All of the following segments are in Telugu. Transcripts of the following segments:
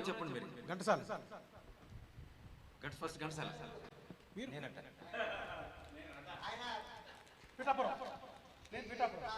చెప్పండి మీరు. ఘంటసాల ఫస్ట్ ఘంటసాల మీరు నేనంట. పిఠాపురం నేను పిఠాపురం.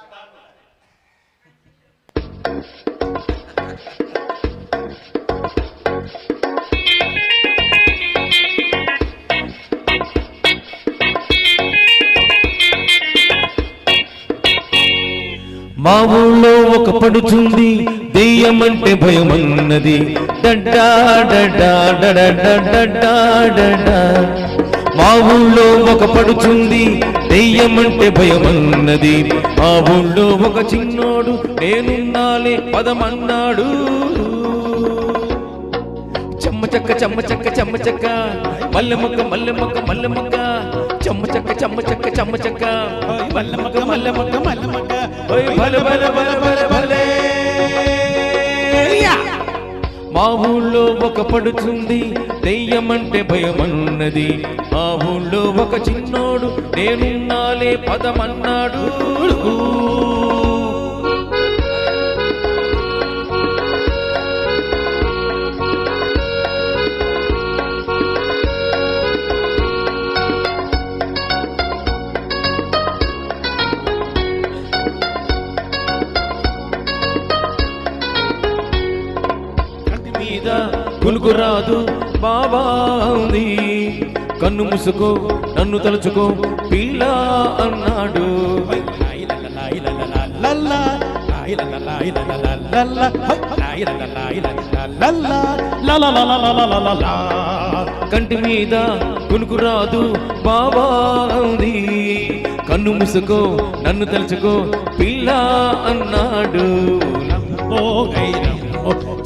మా ఊళ్ళో ఒక పడుచుంది దెయ్యమంటే భయమన్నది డడ్డా డడ్డా డడ్డా డడ్డా డడ్డా. మా ఊళ్ళో ఒక పడుచుంది దెయ్యమంటే భయమన్నది. మా ఊళ్ళో ఒక చిన్నోడు నేనున్నాలే పదమన్నాడు. చెమ్మచక్క చెమ్మచక్క చెమ్మచక్క మల్లెమొక్క మల్లెమొక్క మల్లెమొక్క చెమ్మచక్క చెమ్మచక్క చెమ్మచక్క మల్లెమొక్క మల్లెమొక్క మల్లెమొక్క భలే భలే భలే భలే భలే. మా ఊళ్ళో ఒక పడుచుంది దెయ్యమంటే భయమన్నది. మా ఊళ్ళో ఒక చిన్నోడు నేనున్నాలే పదమన్నాడు. కులుకు రాదు బాబా ఉంది, కన్ను ముసుకో నన్ను తలుచుకో పిల్ల అన్నాడు. కంటి మీద కులుకు రాదు బాబా ఉంది, కన్ను ముసుకో నన్ను తలుచుకో పిల్ల అన్నాడు.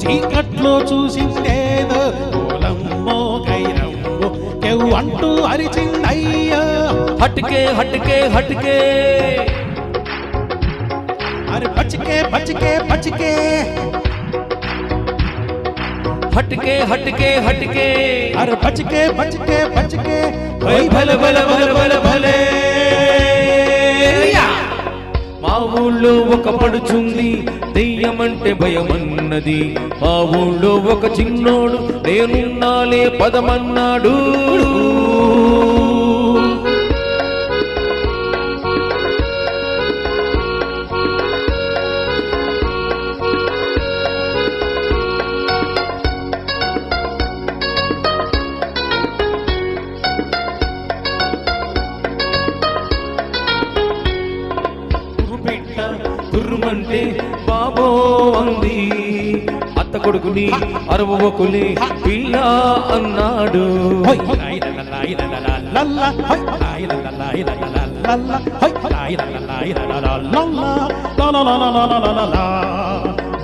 చీకట్లో చూసిందేదో ఓలమ్మో గైరమ్మో కెవ్వు అంటూ అరిచిందయ్యా. హట్కే హట్కే హట్కే అరే బచ్చికే బచ్చికే బచ్చికే హట్కే హట్కే హట్కే అరే బచ్చికే బచ్చికే బచ్చికే భలే భలే భలే భలే భలే. మా ఊళ్ళో ఒక పడుచుంది దెయ్యమంటే భయమన్నది. మా ఊళ్ళో ఒక చిన్నోడు నేనున్నాలే పదమన్నాడు. తుర్రుమంటే బాబో అంది, అత్త కొడుకుని అరవకుని పిల్ల అన్నాడు.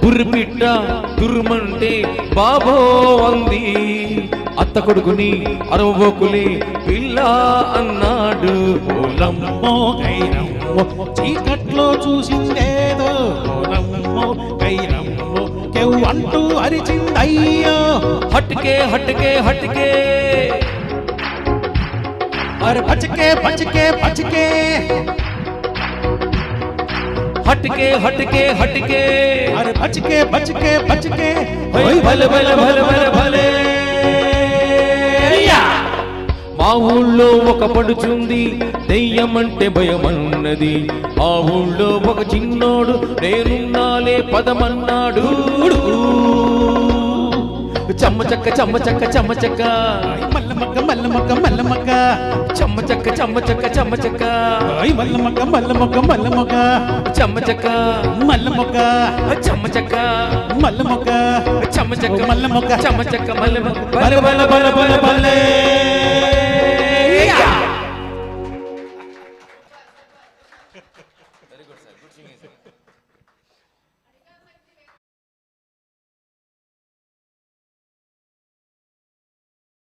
బుర్రిపిట్ట తుర్రుమంటే బాబో అంది, అత్త కొడుకుని అరవకుని పిల్ల అన్నాడు. ఓలమ్మో గైరమ్మో చీకట్లో చూసిందేదో ఓలమ్మో గైరమ్మో కెవ్వు అంటూ అరిచిందయ్యో. హట్కే హట్కే హట్కే అరే బచ్చికే బచ్చికే బచ్చికే హట్కే హట్కే హట్కే అరే బచ్చికే బచ్చికే బచ్చికే భలే భలే భలే భలే భలే. మా ఊళ్ళో ఒక పడుచుంది దెయ్యమంటే భయమన్నది. ఆ ఊళ్ళో ఒక చిన్నోడు నేనున్నాలే పదమన్నాడు. చెమ్మచక్క చెమ్మచక్క చెమ్మచక్క మల్లమక్క మల్లమక్క మల్లమక్క చెమ్మచక్క చెమ్మచక్క చెమ్మచక్క మల్లమక్క మల్లమక్క మల్లమక్క చెమ్మచక్క మల్లమక్క చెమ్మచక్క మల్లమక్క చెమ్మచక్క మల్లమక్క చెమ్మచక్క మల్లమక్క భలే భలే భలే భలే భలే.